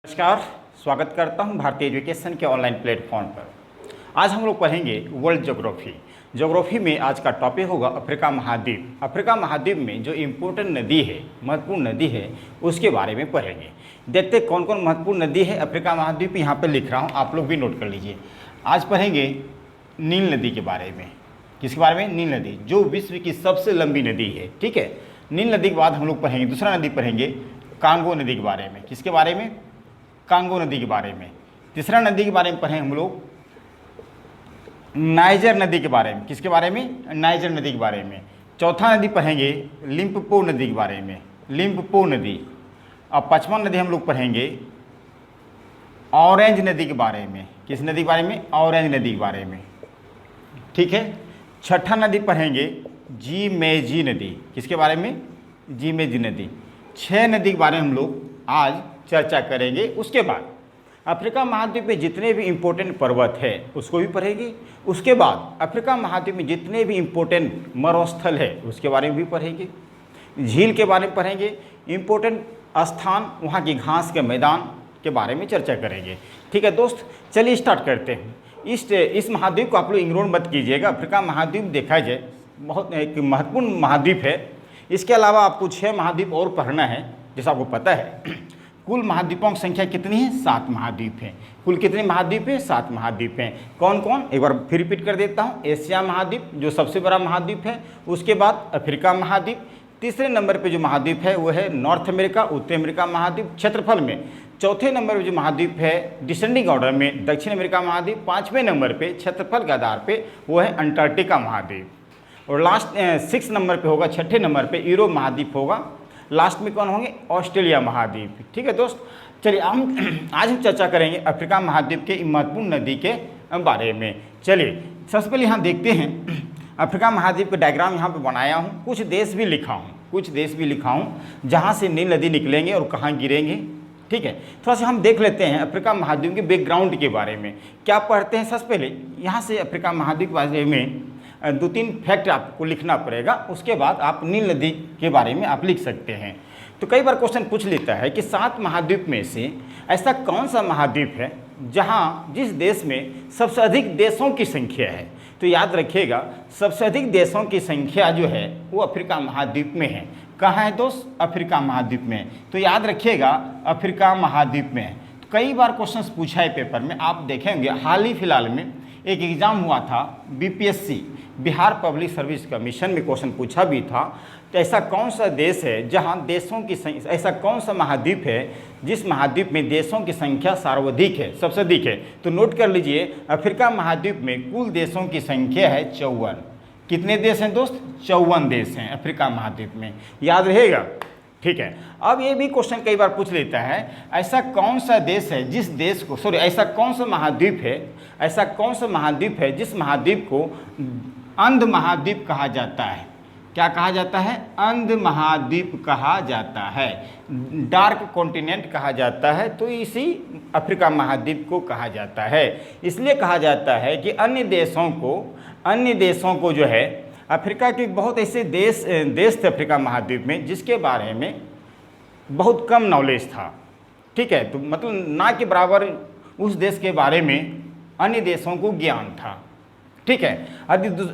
नमस्कार, स्वागत करता हूं भारतीय एजुकेशन के ऑनलाइन प्लेटफॉर्म पर। आज हम लोग पढ़ेंगे वर्ल्ड ज्योग्राफी। ज्योग्राफी में आज का टॉपिक होगा अफ्रीका महाद्वीप। अफ्रीका महाद्वीप में जो इम्पोर्टेंट नदी है, महत्वपूर्ण नदी है, उसके बारे में पढ़ेंगे। देखते कौन कौन महत्वपूर्ण नदी है अफ्रीका महाद्वीप। यहाँ पर लिख रहा हूँ, आप लोग भी नोट कर लीजिए। आज पढ़ेंगे नील नदी के बारे में। किसके बारे में? नील नदी, जो विश्व की सबसे लंबी नदी है। ठीक है, नील नदी के बाद हम लोग पढ़ेंगे दूसरा नदी पढ़ेंगे कांगो नदी के बारे में। किसके बारे में? कांगो नदी के बारे में। तीसरा नदी के बारे में पढ़ें हम लोग नाइजर नदी के बारे में। किसके बारे में? नाइजर नदी के बारे में। चौथा नदी पढ़ेंगे लिम्पोपो नदी के बारे में, लिम्पोपो नदी। और पांचवा नदी हम लोग पढ़ेंगे ऑरेंज नदी के बारे में। किस नदी के बारे में? ऑरेंज नदी के बारे में। ठीक है, छठा नदी पढ़ेंगे जीमेजी नदी। किसके बारे में? जीमेजी नदी। 6 नदी के बारे में हम लोग आज चर्चा करेंगे। उसके बाद अफ्रीका महाद्वीप में जितने भी इम्पोर्टेंट पर्वत है उसको भी पढ़ेंगे। उसके बाद अफ्रीका महाद्वीप में जितने भी इम्पोर्टेंट मरुस्थल है उसके बारे में भी पढ़ेंगे। झील के बारे में पढ़ेंगे, इम्पोर्टेंट स्थान, वहाँ की घास के मैदान के बारे में चर्चा करेंगे। ठीक है दोस्त, चलिए स्टार्ट करते हैं। इस महाद्वीप को आप लोग इग्नोर मत कीजिएगा। अफ्रीका महाद्वीप देखा जाए बहुत एक महत्वपूर्ण महाद्वीप है। इसके अलावा आपको 6 महाद्वीप और पढ़ना है। जैसा आपको पता है कुल महाद्वीपों की संख्या कितनी है? 7 महाद्वीप हैं। कुल कितने महाद्वीप हैं? 7 महाद्वीप हैं। कौन कौन? एक बार फिर रिपीट कर देता हूँ। एशिया महाद्वीप जो सबसे बड़ा महाद्वीप है, उसके बाद अफ्रीका महाद्वीप, तीसरे नंबर पे जो महाद्वीप है वो है नॉर्थ अमेरिका, उत्तरी अमेरिका महाद्वीप क्षेत्रफल में। चौथे नंबर पर जो महाद्वीप है डिसेंडिंग ऑर्डर में दक्षिण अमेरिका महाद्वीप। 5वें नंबर पर क्षेत्रफल के आधार पर वो है अंटार्कटिका महाद्वीप। और लास्ट 6 नंबर पर होगा, छठे नंबर पर यूरोप महाद्वीप होगा। लास्ट में कौन होंगे? ऑस्ट्रेलिया महाद्वीप। ठीक है दोस्त, चलिए आज हम चर्चा करेंगे अफ्रीका महाद्वीप के महत्वपूर्ण नदी के बारे में। चलिए सबसे पहले यहाँ देखते हैं अफ्रीका महाद्वीप का डायग्राम यहाँ पे बनाया हूँ। कुछ देश भी लिखा हूँ जहाँ से नील नदी निकलेंगे और कहाँ गिरेंगे। ठीक है, थोड़ा सा हम देख लेते हैं अफ्रीका महाद्वीप के बैकग्राउंड के बारे में। क्या पढ़ते हैं? सबसे पहले यहाँ से अफ्रीका महाद्वीप के बारे में 2-3 फैक्ट आपको लिखना पड़ेगा। उसके बाद आप नील नदी के बारे में आप लिख सकते हैं। तो कई बार क्वेश्चन पूछ लेता है कि 7 महाद्वीप में से ऐसा कौन सा महाद्वीप है जिस देश में सबसे अधिक देशों की संख्या है? तो याद रखिएगा सबसे अधिक देशों की संख्या जो है वो अफ्रीका महाद्वीप में है। कहाँ है दोस्त? अफ्रीका महाद्वीप में। तो याद रखिएगा अफ्रीका महाद्वीप में है। तो कई बार क्वेश्चन पूछा है पेपर में, आप देखेंगे हाल ही फिलहाल में एक एग्ज़ाम हुआ था BPSC, Bihar public service commission में क्वेश्चन पूछा भी था। तो ऐसा कौन सा देश है जहां देशों की ऐसा कौन सा महाद्वीप है जिस महाद्वीप में देशों की संख्या सर्वाधिक है, सबसे अधिक है? तो नोट कर लीजिए अफ्रीका महाद्वीप में कुल देशों की संख्या है 54। कितने देश हैं दोस्त? 54 देश हैं अफ्रीका महाद्वीप में। याद रहेगा? ठीक है, अब ये भी क्वेश्चन कई बार पूछ लेता है ऐसा कौन सा देश है जिस देश को ऐसा कौन सा महाद्वीप है जिस महाद्वीप को अंध महाद्वीप कहा जाता है? क्या कहा जाता है? अंध महाद्वीप कहा जाता है, डार्क कॉन्टिनेंट कहा जाता है। तो इसी अफ्रीका महाद्वीप को कहा जाता है। इसलिए कहा जाता है कि अन्य देशों को जो है अफ्रीका के बहुत ऐसे देश थे अफ्रीका महाद्वीप में जिसके बारे में बहुत कम नॉलेज था। ठीक है, तो मतलब ना के बराबर उस देश के बारे में अन्य देशों को ज्ञान था। ठीक है,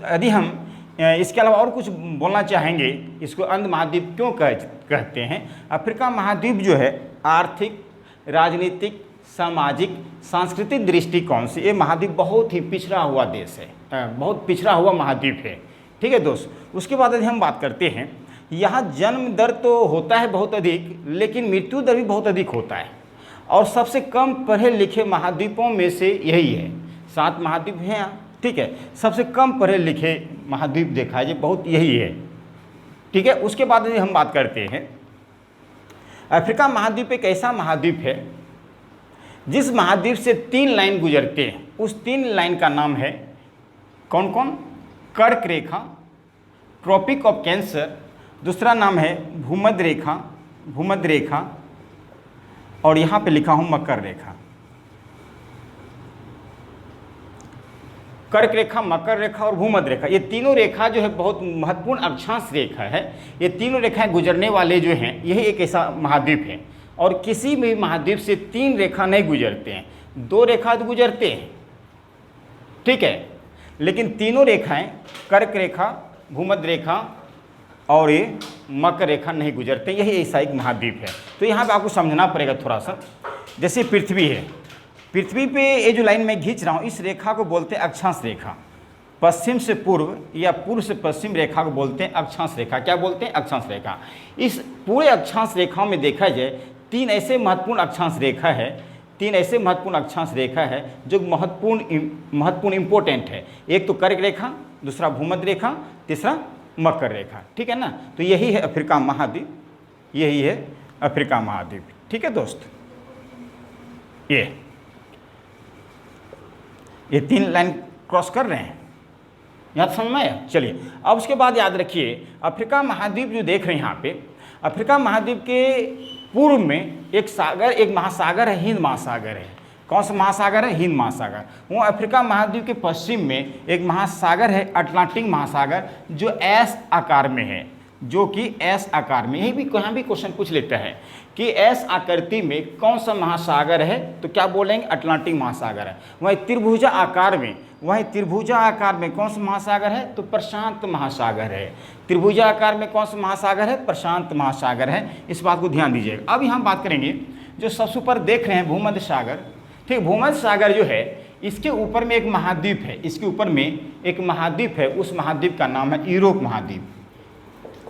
यदि हम इसके अलावा और कुछ बोलना चाहेंगे, इसको अंध महाद्वीप क्यों कहते हैं? अफ्रीका महाद्वीप जो है आर्थिक, राजनीतिक, सामाजिक, सांस्कृतिक दृष्टिकोण से ये महाद्वीप बहुत ही पिछड़ा हुआ देश है, बहुत पिछड़ा हुआ महाद्वीप है। ठीक है दोस्त, उसके बाद यदि हम बात करते हैं, यहाँ जन्म दर तो होता है बहुत अधिक, लेकिन मृत्यु दर भी बहुत अधिक होता है। और सबसे कम पढ़े लिखे महाद्वीपों में से यही है। 7 महाद्वीप हैं यहाँ। ठीक है, सबसे कम पढ़े लिखे महाद्वीप देखा जाए बहुत यही है। ठीक है, उसके बाद यदि हम बात करते हैं अफ्रीका महाद्वीप एक ऐसा महाद्वीप है जिस महाद्वीप से 3 लाइन गुजरते हैं। उस 3 लाइन का नाम है कौन कौन? कर्क रेखा, ट्रॉपिक ऑफ कैंसर, दूसरा नाम है भूमध्य रेखा, और यहाँ पे लिखा हूँ मकर रेखा। कर्क रेखा, मकर रेखा और भूमध्य रेखा, ये तीनों रेखा जो है बहुत महत्वपूर्ण अक्षांश रेखा है। ये तीनों रेखाएं गुजरने वाले जो हैं यही एक ऐसा महाद्वीप है और किसी भी महाद्वीप से 3 रेखा नहीं गुजरते हैं, 2 रेखा तो गुजरते हैं, ठीक है, लेकिन तीनों रेखाएं कर्क रेखा, भूमध्य रेखा और ये मकर रेखा नहीं गुजरते। यही ऐसा एक महाद्वीप है। तो यहाँ पे आपको समझना पड़ेगा थोड़ा सा। जैसे पृथ्वी है, पृथ्वी पे ये जो लाइन मैं खींच रहा हूँ इस रेखा को बोलते हैं अक्षांश रेखा। पश्चिम से पूर्व या पूर्व से पश्चिम रेखा को बोलते हैं अक्षांश रेखा। क्या बोलते हैं? अक्षांश रेखा। इस पूरे अक्षांश रेखाओं में देखा जाए 3 ऐसे महत्वपूर्ण अक्षांश रेखा है, 3 ऐसे महत्वपूर्ण अक्षांश रेखा है जो महत्वपूर्ण इंपॉर्टेंट है। एक तो कर्क रेखा, दूसरा भूमध्य रेखा, तीसरा मकर रेखा, ठीक है ना। तो यही है अफ्रीका महाद्वीप, यही है अफ्रीका महाद्वीप, ठीक है दोस्त। ये 3 लाइन क्रॉस कर रहे हैं, यहाँ समझ में आया। चलिए अब उसके बाद याद रखिए अफ्रीका महाद्वीप जो देख रहे हैं यहाँ पे, अफ्रीका महाद्वीप के पूर्व में एक महासागर है, हिंद महासागर है। कौन सा महासागर है? हिंद महासागर। वो अफ्रीका महाद्वीप के पश्चिम में एक महासागर है अटलांटिक महासागर, जो एस आकार में है, जो कि एस आकार में। यही भी यहाँ भी क्वेश्चन पूछ लेता है कि एस आकृति में कौन सा महासागर है, तो क्या बोलेंगे? अटलांटिक महासागर है। वहीं त्रिभुजा आकार में कौन सा महासागर है? तो प्रशांत महासागर है। त्रिभुजा आकार में कौन सा महासागर है? प्रशांत महासागर है। इस बात को ध्यान दीजिएगा। अभी हम बात करेंगे जो सबसे ऊपर देख रहे हैं भूमध्य सागर, ठीक। भूमध्य सागर जो है इसके ऊपर में एक महाद्वीप है, इसके ऊपर में एक महाद्वीप है, उस महाद्वीप का नाम है यूरोप महाद्वीप।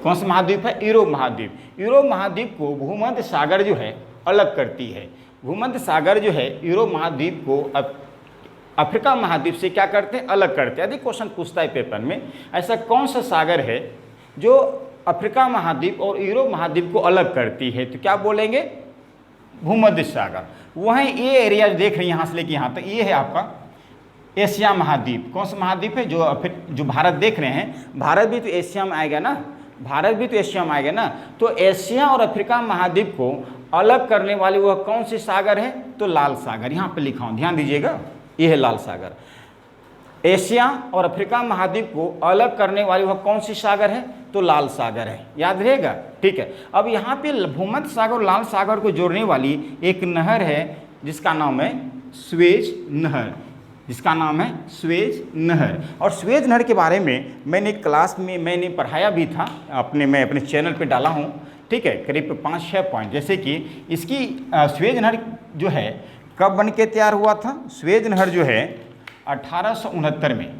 कौन सा महाद्वीप है? यूरोप महाद्वीप। यूरोप महाद्वीप को भूमध्य सागर जो है अलग करती है। भूमध्य सागर जो है यूरोप महाद्वीप को अफ्रीका महाद्वीप से क्या करते हैं? अलग करते हैं। यदि क्वेश्चन पूछता है पेपर में ऐसा कौन सा सागर है जो अफ्रीका महाद्वीप और यूरोप महाद्वीप को अलग करती है, तो क्या बोलेंगे? भूमध्य सागर। वहीं ये एरिया जो देख रहे हैं यहाँ से लेके यहाँ तक, ये है आपका एशिया महाद्वीप। कौन सा महाद्वीप है? जो भारत देख रहे हैं, भारत भी तो एशिया में आएगा ना, भारत भी तो एशिया में आएगा ना। तो एशिया और अफ्रीका महाद्वीप को अलग करने वाली वह कौन सी सागर है? तो लाल सागर। यहाँ पे लिखा हूँ, ध्यान दीजिएगा, ये है लाल सागर। एशिया और अफ्रीका महाद्वीप को अलग करने वाली वह कौन सी सागर है? तो लाल सागर है, याद रहेगा, ठीक है। अब यहाँ पे भूमध्य सागर और लाल सागर को जोड़ने वाली एक नहर है जिसका नाम है स्वेज नहर, जिसका नाम है स्वेज नहर। और स्वेज नहर के बारे में मैंने क्लास में मैंने पढ़ाया भी था, मैं अपने चैनल पे डाला हूँ, ठीक है, करीब 5-6 पॉइंट। जैसे कि इसकी स्वेज नहर जो है कब बन के तैयार हुआ था? स्वेज नहर जो है 1869 में।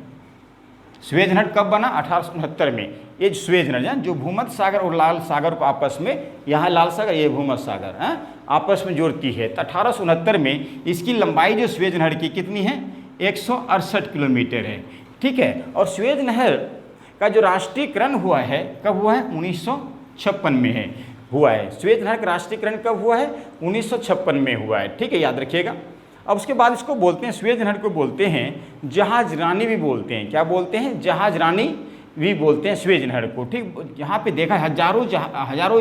स्वेज नहर कब बना? 1869 में। ये स्वेज नहर जो भूमध्य सागर और लाल सागर को आपस में, यहाँ लाल सागर ये भूमध्य सागर है, आपस में जोड़ती है। तो 1869 में इसकी लंबाई जो स्वेज नहर की कितनी है? 168 किलोमीटर है, ठीक है। और स्वेज नहर का जो राष्ट्रीयकरण हुआ है कब हुआ है? 1956 में है हुआ है। स्वेज नहर का राष्ट्रीयकरण कब हुआ है? 1956 में हुआ है, ठीक है, याद रखिएगा। अब उसके बाद इसको बोलते हैं, स्वेज नहर को बोलते हैं जहाज रानी भी बोलते हैं। क्या बोलते हैं? जहाज रानी भी बोलते हैं स्वेज नहर को, ठीक। यहाँ पे देखा हजारों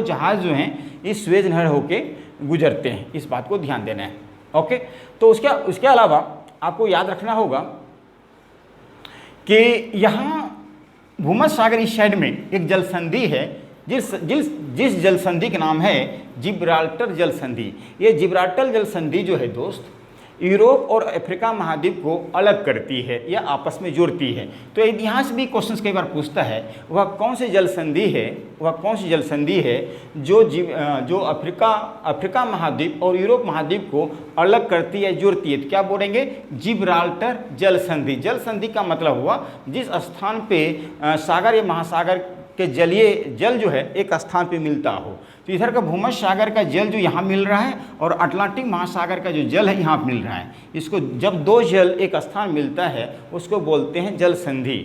जहाज जो हैं इस स्वेज नहर होके गुजरते हैं, इस बात को ध्यान देना है, ओके। तो उसके अलावा आपको याद रखना होगा कि यहाँ भूमध्य सागर इस साइड में एक जल संधि है, जिस जल संधि का नाम है जिब्राल्टर जल संधि। ये जिब्राल्टर जल संधि जो है दोस्त यूरोप और अफ्रीका महाद्वीप को अलग करती है या आपस में जोड़ती है। तो इतिहास भी क्वेश्चंस कई बार पूछता है वह कौन सी जल संधि है, जो अफ्रीका महाद्वीप और यूरोप महाद्वीप को अलग करती है, जोड़ती है। तो क्या बोलेंगे? जिब्राल्टर जल संधि। जल संधि का मतलब हुआ जिस स्थान पे सागर या महासागर के जल जो है एक स्थान पे मिलता हो। तो इधर का भूमध्य सागर का जल जो यहाँ मिल रहा है और अटलांटिक महासागर का जो जल है यहाँ मिल रहा है, इसको जब 2 जल एक स्थान मिलता है उसको बोलते हैं जल संधि,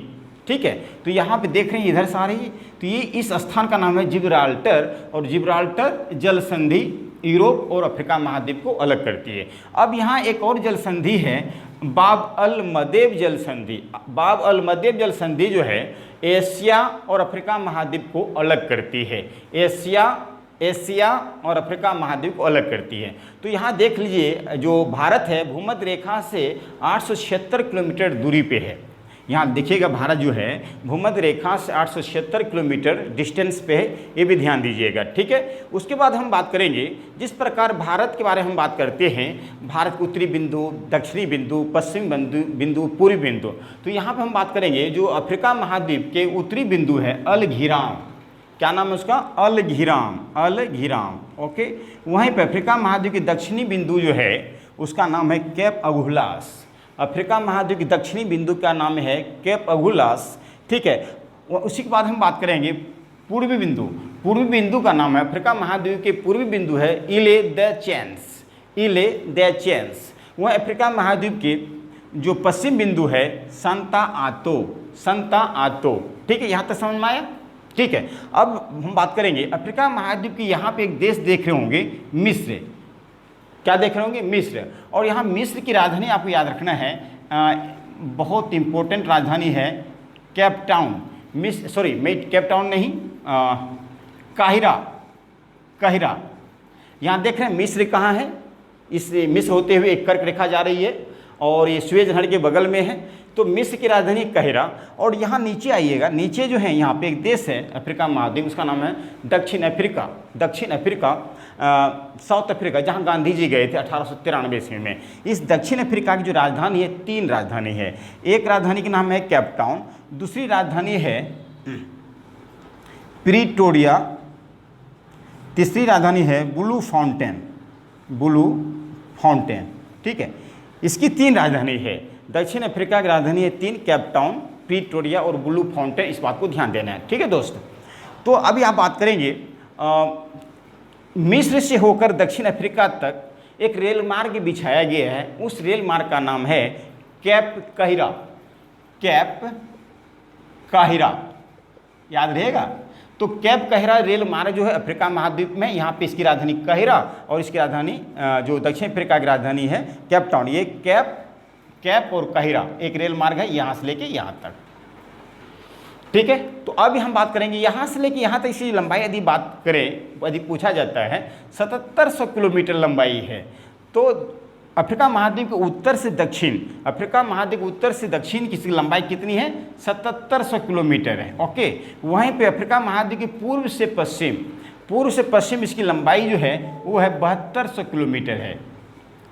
ठीक है। तो यहाँ पे देख रहे हैं इधर से आ रही है, तो ये इस स्थान का नाम है जिब्राल्टर, और जिब्राल्टर जल संधि यूरोप और अफ्रीका महाद्वीप को अलग करती है। अब यहाँ एक और जल संधि है बाब अल मदेब जल संधि। बाब अल मदेब जल संधि जो है एशिया और अफ्रीका महाद्वीप को अलग करती है। एशिया और अफ्रीका महाद्वीप को अलग करती है। तो यहाँ देख लीजिए जो भारत है भूमध्य रेखा से 876 किलोमीटर दूरी पे है। यहाँ देखिएगा भारत जो है भूमध्य रेखा से 876 किलोमीटर डिस्टेंस पे है, ये भी ध्यान दीजिएगा, ठीक है। उसके बाद हम बात करेंगे जिस प्रकार भारत के बारे में हम बात करते हैं, भारत के उत्तरी बिंदु, दक्षिणी बिंदु, पश्चिम बिंदु, पूर्वी बिंदु। तो यहाँ पर हम बात करेंगे जो अफ्रीका महाद्वीप के उत्तरी बिंदु है अलघिराम, क्या नाम है उसका, अलघिराम, अलघिराम, ओके। वहीं पर अफ्रीका महाद्वीप के दक्षिणी बिंदु जो है उसका नाम है केप अगुलास। अफ्रीका महाद्वीप के दक्षिणी बिंदु का नाम है केप अगुलास, ठीक है। उसी के बाद हम बात करेंगे पूर्वी बिंदु। पूर्वी बिंदु का नाम है, अफ्रीका महाद्वीप के पूर्वी बिंदु है इले द चैंस, इले द चैंस। वह अफ्रीका महाद्वीप के जो पश्चिम बिंदु है संता आतो, संता आतो, ठीक है। यहाँ तक समझ में आया, ठीक है। अब हम बात करेंगे अफ्रीका महाद्वीप की, यहाँ पे एक देश देख रहे होंगे मिस्र, क्या देख रहे होंगे, मिस्र। और यहाँ मिस्र की राजधानी आपको याद रखना है, बहुत इंपॉर्टेंट राजधानी है केप टाउन, मिस्र, सॉरी मैं केप टाउन नहीं, काहिरा, काहिरा। यहाँ देख रहे हैं मिस्र कहाँ है, इस मिस्र होते हुए एक कर्क रेखा जा रही है और ये सुएज नहर के बगल में है, तो मिस्र की राजधानी काहिरा। और यहाँ नीचे आइएगा, नीचे जो है यहाँ पे एक देश है अफ्रीका महाद्वीप, उसका नाम है दक्षिण अफ्रीका, दक्षिण अफ्रीका, साउथ अफ्रीका, जहाँ गांधी जी गए थे 1893 ईस्वी में। इस दक्षिण अफ्रीका की जो राजधानी है, 3 राजधानी है। एक राजधानी का नाम है केप टाउन, दूसरी राजधानी है प्रीटोरिया, तीसरी राजधानी है ब्लू फाउंटेन, ब्लू फाउंटेन, ठीक है। इसकी 3 राजधानी है, दक्षिण अफ्रीका की राजधानी है 3, केप टाउन, प्रीटोरिया और ब्लू फाउंटेन, इस बात को ध्यान देना है, ठीक है दोस्त। तो अभी आप बात करेंगे मिस्र से होकर दक्षिण अफ्रीका तक एक रेल मार्ग बिछाया गया है, उस रेल मार्ग का नाम है केप काहिरा, केप काहिरा, याद रहेगा। तो केप काहिरा रेल मार्ग जो है अफ्रीका महाद्वीप में, यहाँ पे इसकी राजधानी काहिरा और इसकी राजधानी जो दक्षिण अफ्रीका की राजधानी है केप टाउन। ये केप और काहिरा एक रेल मार्ग है यहाँ से लेके यहाँ तक, ठीक है। तो अभी हम बात करेंगे यहाँ से लेके यहाँ तक, इसकी लंबाई यदि बात करें, यदि पूछा जाता है 7700 किलोमीटर लंबाई है। तो अफ्रीका महाद्वीप के उत्तर से दक्षिण, अफ्रीका महाद्वीप उत्तर से दक्षिण की इसकी लंबाई कितनी है, 7700 किलोमीटर है, ओके। वहीं पे अफ्रीका महाद्वीप के पूर्व से पश्चिम, पूर्व से पश्चिम इसकी लंबाई जो है वो है 7200 किलोमीटर है,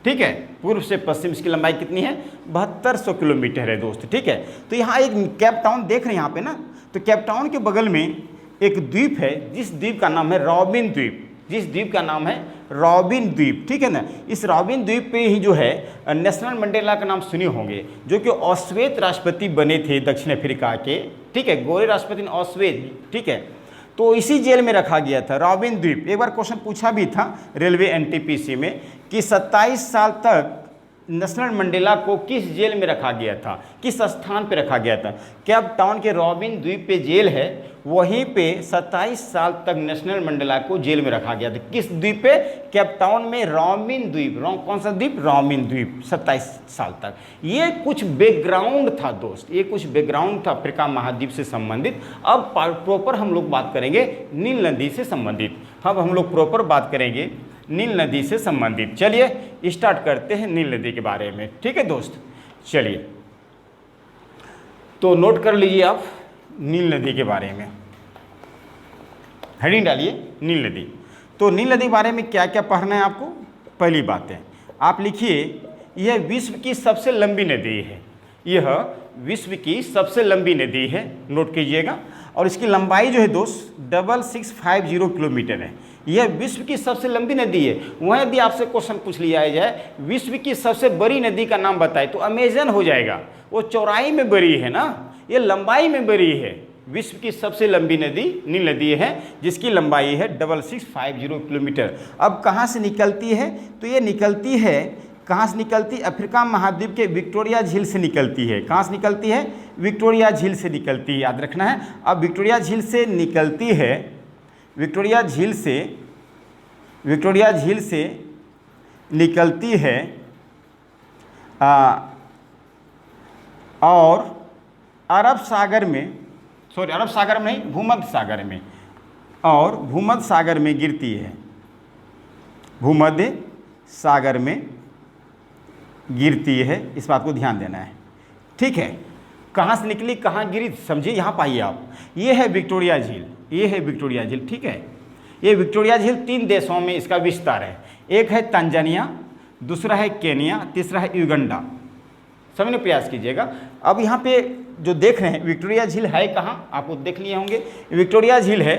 ठीक है। पूर्व से पश्चिम इसकी लंबाई कितनी है, 7200 किलोमीटर है दोस्त, ठीक है। तो यहाँ एक केप टाउन देख रहे हैं यहाँ पे ना, तो केप टाउन के बगल में एक द्वीप है, जिस द्वीप का नाम है रॉबिन द्वीप, जिस द्वीप का नाम है रॉबिन द्वीप, ठीक है ना। इस रॉबिन द्वीप पे ही जो है नेल्सन मंडेला का नाम सुने होंगे, जो कि अश्वेत राष्ट्रपति बने थे दक्षिण अफ्रीका के, ठीक है, गोरे राष्ट्रपति अश्वेत, ठीक है। तो इसी जेल में रखा गया था रॉबिन द्वीप। एक बार क्वेश्चन पूछा भी था रेलवे एनटीपीसी में कि 27 साल तक नेल्सन मंडेला को किस जेल में रखा गया था, किस स्थान पे रखा गया था। केप टाउन के रॉबिन द्वीप पे जेल है, वहीं पे 27 साल तक नेल्सन मंडेला को जेल में रखा गया था। किस द्वीप पे, केप टाउन में रॉबिन द्वीप, कौन सा द्वीप, रॉबिन द्वीप, 27 साल तक। ये कुछ बैकग्राउंड था दोस्त, ये कुछ बैकग्राउंड था अफ्रीका महाद्वीप से संबंधित। अब प्रॉपर हम लोग बात करेंगे नील नदी से संबंधित, अब हम लोग प्रॉपर बात करेंगे नील नदी से संबंधित। चलिए स्टार्ट करते हैं नील नदी के बारे में, ठीक है दोस्त। चलिए तो नोट कर लीजिए आप नील नदी के बारे में, हेडिंग डालिए नील नदी। तो नील नदी के बारे में क्या क्या पढ़ना है आपको। पहली बात है आप लिखिए, यह विश्व की सबसे लंबी नदी है, यह विश्व की सबसे लंबी नदी है, नोट कीजिएगा। और इसकी लंबाई जो है दोस्त 6650 किलोमीटर है। यह विश्व की सबसे लंबी नदी है। वह यदि आपसे क्वेश्चन पूछ लिया जाए विश्व की सबसे बड़ी नदी का नाम बताए, तो अमेजन हो जाएगा। वो चौड़ाई में बड़ी है ना, ये लंबाई में बड़ी है। विश्व की सबसे लंबी नदी नील नदी है, जिसकी लंबाई है 6650 किलोमीटर। अब कहाँ से निकलती है, तो ये निकलती है, कहाँ से निकलती है, अफ्रीका महाद्वीप के विक्टोरिया झील से निकलती है। कहाँ से निकलती है, विक्टोरिया झील से निकलती है, याद रखना है। अब विक्टोरिया झील से निकलती है, विक्टोरिया झील से निकलती है और अरब सागर में, सॉरी अरब सागर में नहीं, भूमध्य सागर में, और भूमध्य सागर में गिरती है, भूमध्य सागर में गिरती है। इस बात को ध्यान देना है, ठीक है। कहाँ से निकली, कहाँ गिरी, समझिए। यहाँ पाइए आप, ये है विक्टोरिया झील, ये है विक्टोरिया झील, ठीक है। ये विक्टोरिया झील 3 देशों में इसका विस्तार है। एक है तंजानिया, दूसरा है केनिया, तीसरा है युगांडा। समझने प्रयास कीजिएगा। अब यहाँ पे जो देख रहे हैं विक्टोरिया झील है कहाँ, आप देख लिए होंगे। विक्टोरिया झील है,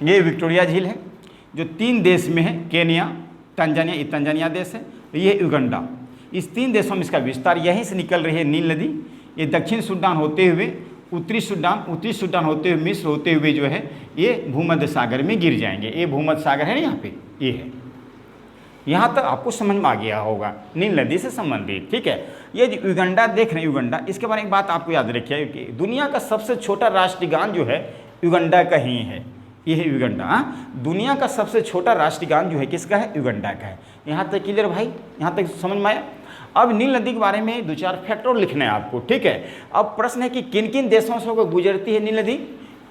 ये विक्टोरिया झील है जो 3 देश में है, केनिया, तंजानिया, ये तंजानिया देश है, ये युगांडा। इस 3 देशों में इसका विस्तार। यहीं से निकल रही है नील नदी। ये दक्षिण सूडान होते हुए उत्तरी सूडान होते हुए मिस्र होते हुए जो है ये भूमध्य सागर में गिर जाएंगे। ये भूमध्य सागर है ना, यहाँ पे ये है। यहाँ तक आपको समझ में आ गया होगा नील नदी से संबंधित, ठीक है। ये जो युगांडा देख रहे हैं, युगांडा, इसके बारे में एक बात आपको याद रखिए कि दुनिया का सबसे छोटा राष्ट्रगान जो है युगांडा का ही है। ये है युगांडा। दुनिया का सबसे छोटा राष्ट्रगान जो है किसका है, युगांडा का है। यहाँ तक क्लियर भाई, यहाँ तक समझ में आया। अब नील नदी के बारे में 2-4 फैक्ट और लिखना है आपको, ठीक है। अब प्रश्न है कि किन किन देशों से होकर गुजरती है नील नदी।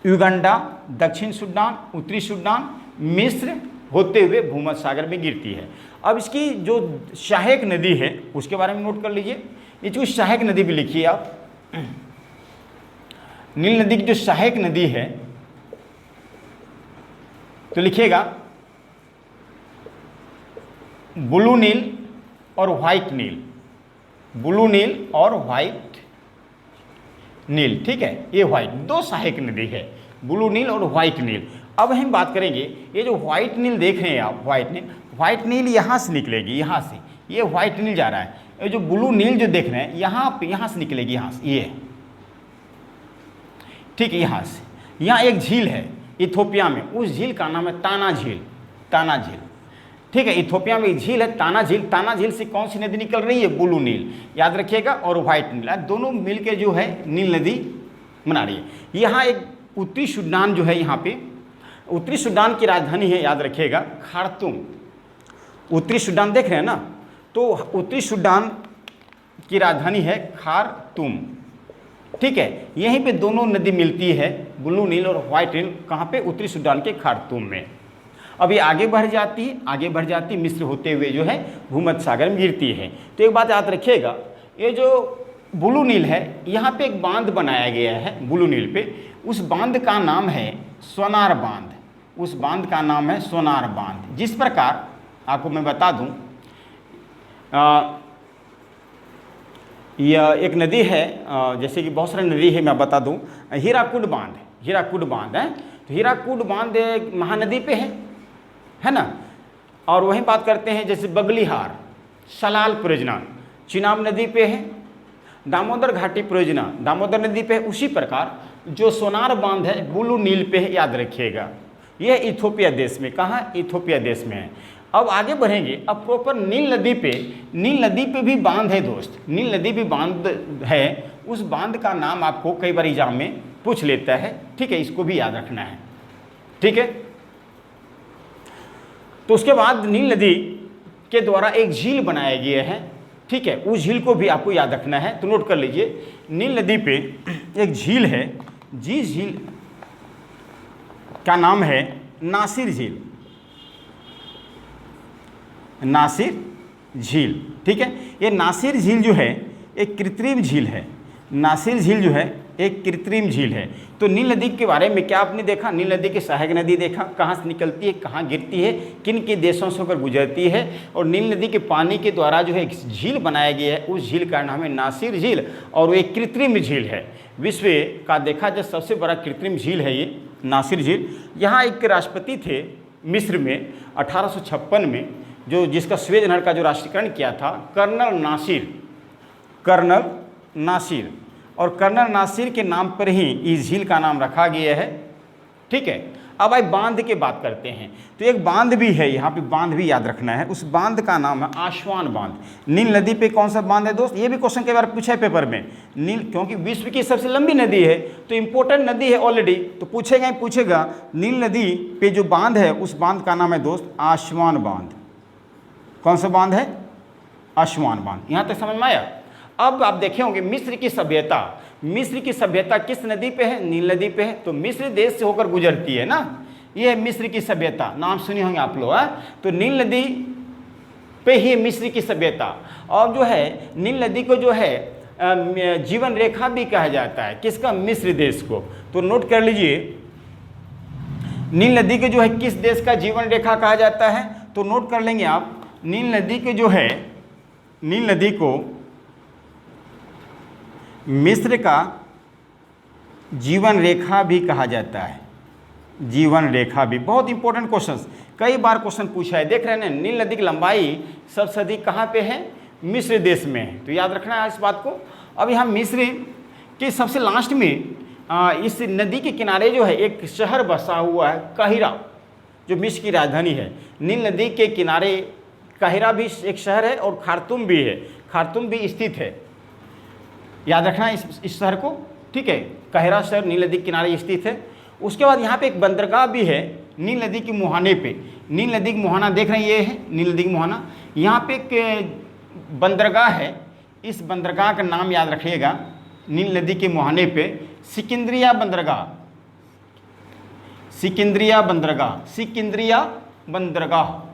युगांडा, दक्षिण सूडान, उत्तरी सूडान, मिस्र होते हुए भूमध्य सागर में गिरती है। अब इसकी जो सहायक नदी है उसके बारे में नोट कर लीजिए। ये जो सहायक नदी भी लिखिए आप, नील नदी की जो सहायक नदी है तो लिखिएगा ब्लू नील और व्हाइट नील, ब्लू नील और व्हाइट नील, ठीक है। ये व्हाइट 2 सहायक नदी है, ब्लू नील और व्हाइट नील। अब हम बात करेंगे ये जो व्हाइट नील देख रहे हैं आप, व्हाइट नील यहाँ से निकलेगी, यहाँ से ये व्हाइट नील जा रहा है। ये जो ब्लू नील जो देख रहे हैं यहाँ से निकलेगी, यहाँ से, ये ठीक है। यहाँ से यहाँ एक झील है इथोपिया में, उस झील का नाम है ताना झील, ताना झील, ठीक है। इथोपिया में एक झील है ताना झील। ताना झील से कौन सी नदी निकल रही है, ब्लू नील, याद रखिएगा, और व्हाइट नील, दोनों मिलकर जो है नील नदी बना रही है। यहाँ एक उत्तरी सूडान जो है, यहाँ पे उत्तरी सूडान की राजधानी है, याद रखिएगा, खार्तूम। उत्तरी सूडान देख रहे हैं ना, तो उत्तरी सूडान की राजधानी है खार्तूम, ठीक है। यहीं पे दोनों नदी मिलती है, ब्लू नील और व्हाइट नील, कहाँ पे, उत्तरी सूडान के खार्तूम में। अब ये आगे बढ़ जाती है, मिस्र होते हुए जो है भूमध्य सागर में गिरती है। तो एक बात याद रखिएगा, ये जो ब्लू नील है यहाँ पे एक बांध बनाया गया है ब्लू नील पे, उस बांध का नाम है सोनार बांध, उस बांध का नाम है सोनार बांध। जिस प्रकार आपको मैं बता दूं, यह एक नदी है, जैसे कि बहुत सारी नदी है, मैं बता दूं, हीराकुड बांध है। तो हीराकुड बांध महानदी पे है ना। और वहीं बात करते हैं जैसे बगलीहार, सलाल परियोजना चिनाब नदी पे है, दामोदर घाटी परियोजना दामोदर नदी पे है। उसी प्रकार जो सोनार बांध है ब्लू नील पे है, याद रखिएगा। यह इथोपिया देश में, कहाँ, इथोपिया देश में है। अब आगे बढ़ेंगे, अब प्रॉपर नील नदी पे भी बांध है दोस्त, नील नदी भी बांध है। उस बांध का नाम आपको कई बार एग्जाम में पूछ लेता है, ठीक है, इसको भी याद रखना है, ठीक है। तो उसके बाद नील नदी के द्वारा एक झील बनाया गया है, ठीक है, उस झील को भी आपको याद रखना है। तो नोट कर लीजिए, नील नदी पे एक झील है, जिस झील का नाम है नासिर झील, नासिर झील, ठीक है। ये नासिर झील जो है एक कृत्रिम झील है, नासिर झील जो है एक कृत्रिम झील है। तो नील नदी के बारे में क्या आपने देखा, नील नदी की सहायक नदी देखा, कहाँ से निकलती है, कहाँ गिरती है, किन के देशों से होकर गुजरती है, और नील नदी के पानी के द्वारा जो है एक झील बनाया गया है, उस झील का नाम है नासिर झील, और वो एक कृत्रिम झील है। विश्व का देखा जाए सबसे बड़ा कृत्रिम झील है ये नासिर झील। यहाँ एक राष्ट्रपति थे मिस्र में 1856 में, जो जिसका स्वेज नहर का जो राष्ट्रीयकरण किया था, कर्नल नासिर, और कर्नल नासिर के नाम पर ही इस झील का नाम रखा गया है, ठीक है। अब आइए बांध की बात करते हैं। तो एक बांध भी है यहाँ पे, बांध भी याद रखना है, उस बांध का नाम है आसवान बांध। नील नदी पे कौन सा बांध है दोस्त, ये भी क्वेश्चन कई बार पूछा है पेपर में। नील, क्योंकि विश्व की सबसे लंबी नदी है तो इंपॉर्टेंट नदी है ऑलरेडी, तो पूछेगा नील नदी पे जो बांध है उस बांध का नाम है दोस्त आसवान बांध। कौन सा बांध है, आसवान बांध। यहाँ तक समझ में आया। अब आप देखे होंगे मिस्र की सभ्यता किस नदी पे है, नील नदी पे है। तो मिस्र देश से होकर गुजरती है ना, ये है मिस्र की सभ्यता, नाम सुने होंगे आप लोग। तो नील नदी पे ही मिस्र की सभ्यता। और जो है नील नदी को जो है जीवन रेखा भी कहा जाता है। किसका? मिस्र देश को। तो नोट कर लीजिए, नील नदी के जो है किस देश का जीवन रेखा कहा जाता है? तो नोट कर लेंगे आप, नील नदी के जो है, नील नदी को मिस्र का जीवन रेखा भी कहा जाता है। जीवन रेखा भी बहुत इंपॉर्टेंट क्वेश्चन, कई बार क्वेश्चन पूछा है। देख रहे हैं ना, नील नदी की लंबाई सबसे अधिक कहाँ पे है? मिस्र देश में है। तो याद रखना है इस बात को। अब यहाँ मिस्र के सबसे लास्ट में इस नदी के किनारे जो है एक शहर बसा हुआ है, काहिरा, जो मिस्र की राजधानी है। नील नदी के किनारे काहिरा भी एक शहर है और खार्तूम भी है, खार्तूम भी स्थित है। याद रखना है इस शहर को, ठीक है। काहिरा शहर नील नदी के किनारे स्थित है। उसके बाद यहाँ पे एक बंदरगाह भी है नील नदी के मुहाने पे। नील नदी की मुहाना देख रहे हैं, ये है नील नदी की मुहाना। यहाँ पे एक बंदरगाह है, इस बंदरगाह का नाम याद रखिएगा, नील नदी के मुहाने पे सिकंदरिया बंदरगाह, सिकंदरिया बंदरगाह, सिकंदरिया बंदरगाह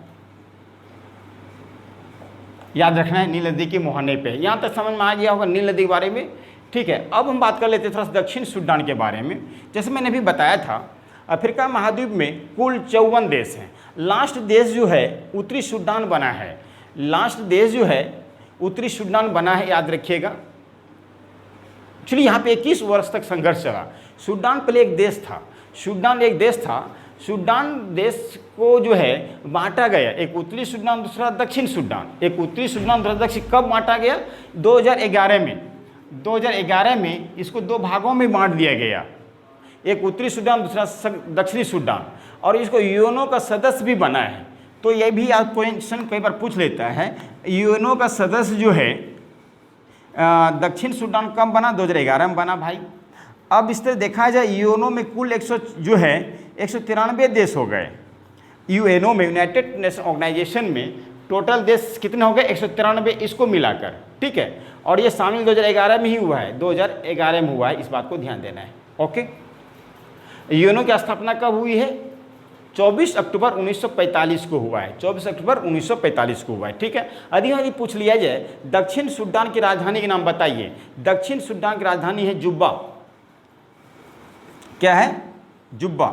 याद रखना है, नील नदी के मुहाने पे। यहाँ तक समझ में आ गया होगा नील नदी के बारे में, ठीक है। अब हम बात कर लेते हैं थोड़ा सा दक्षिण सूडान के बारे में। जैसे मैंने अभी बताया था, अफ्रीका महाद्वीप में कुल 54 देश हैं। लास्ट देश जो है उत्तरी सूडान बना है, लास्ट देश जो है उत्तरी सूडान बना है, याद रखिएगा। चलिए, यहाँ पे 21 वर्ष तक संघर्ष चला। सूडान पहले एक देश था, सूडान एक देश था। सूडान देश को जो है बांटा गया, एक उत्तरी सूडान दूसरा दक्षिण सूडान, एक उत्तरी सूडान दूसरा दक्षिण। कब बांटा गया? 2011 में। 2011 में इसको दो भागों में बांट दिया गया, एक उत्तरी सूडान दूसरा दक्षिणी सूडान, और इसको यूएनओ का सदस्य भी बना है। तो ये भी आप क्वेश्चन कई बार पूछ लेता है, यूएनओ का सदस्य जो है दक्षिण सूडान कब बना? 2011 में बना भाई। अब इस तरह देखा जाए, यूएनओ में कुल 193 देश हो गए। यूएनओ में, यूनाइटेड नेशन ऑर्गेनाइजेशन में टोटल देश कितने हो गए? 193, इसको मिलाकर, ठीक है। और ये शामिल 2011 में ही हुआ है, 2011 में हुआ है, इस बात को ध्यान देना है। ओके, यूएनओ की स्थापना कब हुई है? 24 अक्टूबर 1945 को हुआ है, 24 अक्टूबर 1945 को हुआ है, ठीक है। अधिक पूछ लिया जाए, दक्षिण सूडान की राजधानी के नाम बताइए। दक्षिण सूडान की राजधानी है जुब्बा। क्या है? जुब्बा।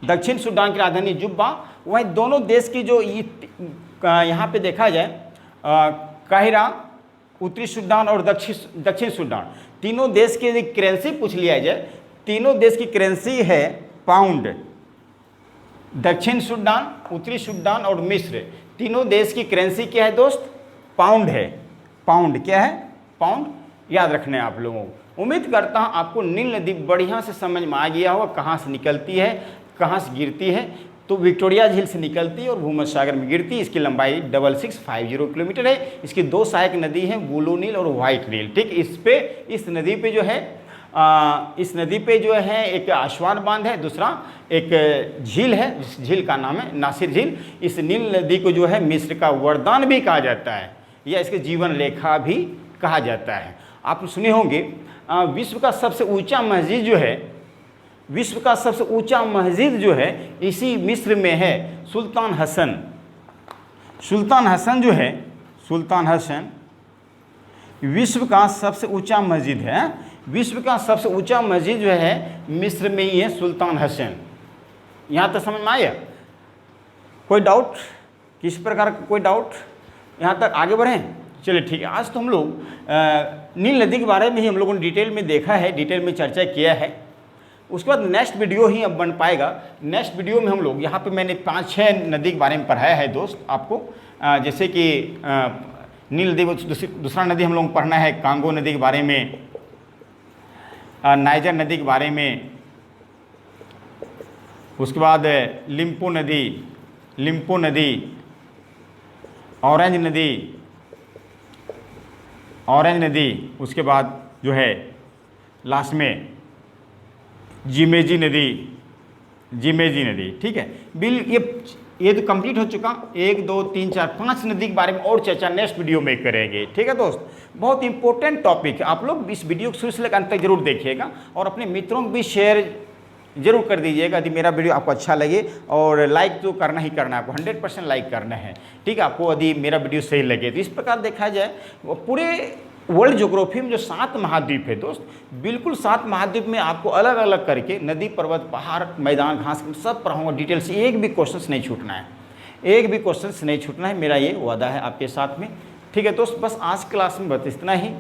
दक्षिण सूडान की राजधानी जुब्बा। वहीं दोनों देश की जो यहाँ पे देखा जाए, काहिरा, उत्तरी सूडान और दक्षिण सूडान, तीनों देश की करेंसी पूछ लिया जाए, तीनों देश की करेंसी है पाउंड। दक्षिण सूडान, उत्तरी सूडान और मिस्र, तीनों देश की करेंसी क्या है दोस्त? पाउंड है। पाउंड क्या है? पाउंड। याद रखना है आप लोगों को। उम्मीद करता हूँ आपको नील नदी बढ़िया से समझ में आ गया होगा, कहाँ से निकलती है, कहाँ से गिरती है। तो विक्टोरिया झील से निकलती है और भूमध्य सागर में गिरती है। इसकी लंबाई 6650 किलोमीटर है। इसकी दो सहायक नदी हैं, ब्लू नील और व्हाइट नील, ठीक। इस नदी पे जो है इस नदी पे जो है एक आश्वान बांध है, दूसरा एक झील है, जिस झील का नाम है नासिर झील। इस नील नदी को जो है मिस्र का वरदान भी कहा जाता है, या इसके जीवन रेखा भी कहा जाता है। आप सुने होंगे विश्व का सबसे ऊंचा मस्जिद जो है, विश्व का सबसे ऊंचा मस्जिद जो है इसी मिस्र में है, सुल्तान हसन। सुल्तान हसन जो है, सुल्तान हसन विश्व का सबसे ऊंचा मस्जिद है। विश्व का सबसे ऊंचा मस्जिद जो है मिस्र में ही है, सुल्तान हसन। यहाँ तक समझ में आया? कोई डाउट? किस प्रकार का कोई डाउट? यहाँ तक आगे बढ़ें? चलिए ठीक है। आज तो हम लोग नील नदी के बारे में ही हम लोगों ने डिटेल में देखा है, डिटेल में चर्चा किया है। उसके बाद नेक्स्ट वीडियो ही अब बन पाएगा। नेक्स्ट वीडियो में हम लोग यहाँ पे मैंने 5-6 नदी के बारे में पढ़ाया है दोस्त आपको। जैसे कि नील नदी, दूसरा नदी हम लोग पढ़ना है कांगो नदी के बारे में, नाइजर नदी के बारे में, उसके बाद लिम्पो नदी, ऑरेंज नदी, उसके बाद जो है लास्ट में जिमेजी नदी, ठीक है। ये तो कंप्लीट हो चुका। 1 2 3 4 5 नदी के बारे में और चर्चा नेक्स्ट वीडियो में करेंगे, ठीक है दोस्त। बहुत इंपॉर्टेंट टॉपिक है, आप लोग इस वीडियो को शुरू से लेकर अंत तक जरूर देखिएगा और अपने मित्रों को भी शेयर जरूर कर दीजिएगा यदि मेरा वीडियो आपको अच्छा लगे। और लाइक तो करना ही करना है, आपको 100% लाइक करना है, ठीक है। आपको यदि मेरा वीडियो सही लगे तो इस प्रकार देखा जाए पूरे वर्ल्ड ज्योग्राफी में जो 7 महाद्वीप है दोस्त, बिल्कुल 7 महाद्वीप में आपको अलग अलग करके नदी, पर्वत, पहाड़, मैदान, घास सब पढ़ाऊंगा डिटेल से, एक भी क्वेश्चन नहीं छूटना है, एक भी क्वेश्चन नहीं छूटना है, मेरा ये वादा है आपके साथ में। ठीक है दोस्त, बस आज क्लास में बस इतना ही,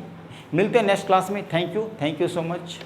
मिलते हैं नेक्स्ट क्लास में। Thank you so much.